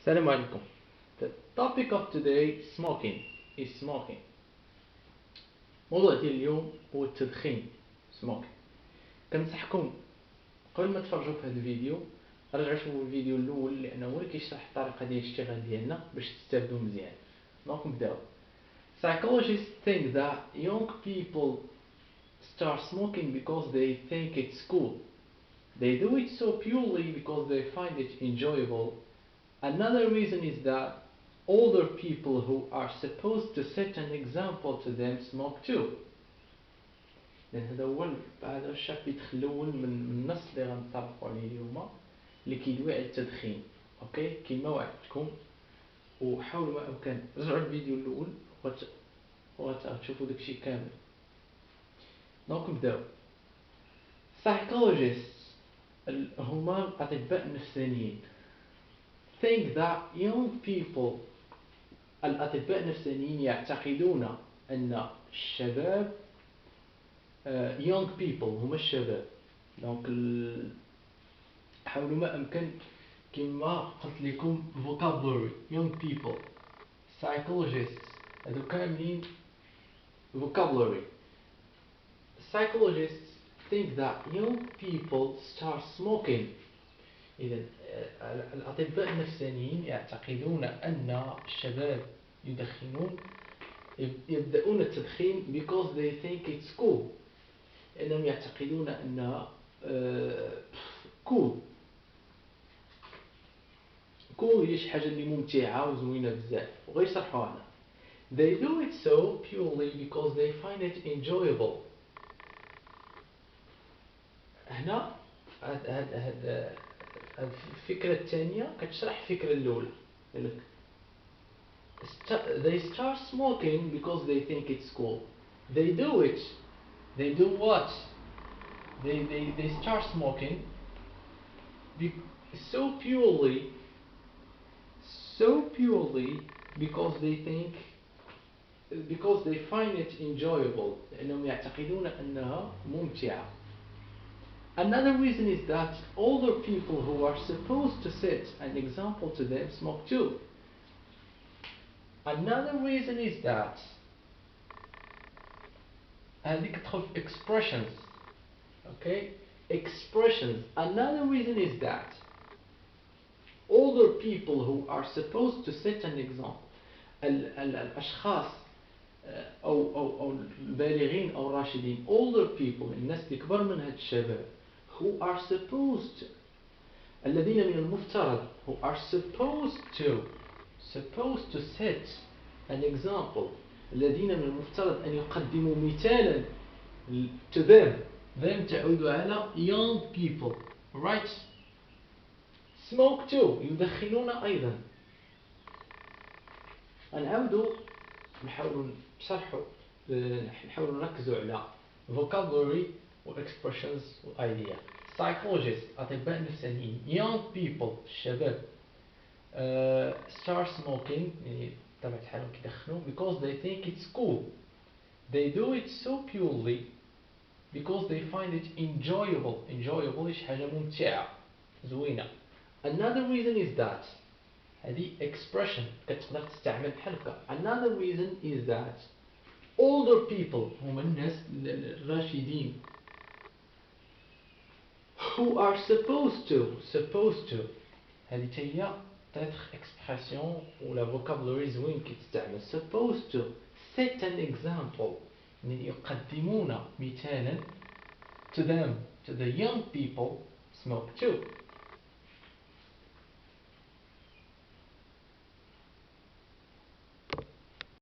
Assalamu alaikum. The topic of today is smoking. موضوع ديال اليوم هو التدخين smoking. كنصحكم قبل ما تفرجوا في هذا الفيديو رجعوا شوفوا الفيديو الاول لانه هو اللي كيشرح الطريقه ديال الاشتغال ديالنا باش تستافدوا مزيان. دونك نبداو. Psychologists think that young people start smoking because they think it's cool. They do it so purely because they find it enjoyable. Another reason is that older people who are supposed to set an example to them smoke too. لأن هذا الشابيتر الأول من النص اللي غنطبقوا عليه اليوم اللي كيدوي على التدخين. أوكي كما وعدتكم وحاولوا ما أمكن رجعوا الفيديو الأول وغتشوفوا داكشي كامل. دونك نبداو. Psychologists هما الأطباء النفسانيين think that young people الأطباء النفسانيين يعتقدون أن الشباب young people هما الشباب. دونك حاولوا ما أمكن كما قلت لكم vocabulary young people psychologists هذو كاملين vocabulary. Psychologists think that young people start smoking. إذا الأطباء النفسانيين يعتقدون أن الشباب يبدأون التدخين because they think it's cool. لأنهم يعتقدون أنها cool هي شي حاجة اللي ممتعة وزوينة بزاف وغيشرحوها لنا. They do it so purely because they find it enjoyable. هنا هاد الفكرة الثانية كتشرح الفكرة الأولى. They start smoking because they think it's cool. They do it. They do what? They start smoking so purely because they find it enjoyable. لأنهم يعتقدون أنها ممتعة. Another reason is that older people who are supposed to set an example to them smoke too. Another reason is that هذيك تدخل في expressions. Okay? Expressions. Another reason is that older people who are supposed to set an example الأشخاص أو البالغين أو الراشدين older people الناس اللي كبر من هاد الشباب who are supposed to الذين من المفترض who are supposed to set an example الذين من المفترض أن يقدموا مثالا to them تعود على young people right smoke too يدخنون أيضا. نعاودوا نحاولوا نشرحوا نحاولوا نركزوا على vocabulary و expressions و idea. Psychologists أطباء نفسانيين young people الشباب start smoking يعني بطبيعة الحال كيدخنوا because they think it's cool. They do it so purely because they find it enjoyable شي حاجة ممتعة زوينة. Another reason is that هذه expression كتقدر تستعمل بحال هكا. Another reason is that older people هما الناس الراشدين who are supposed to هذه هي peut-être expression ولا vocabulary زوين كتستعمل supposed to set an example يعني يقدمون مثالا to the young people smoke too.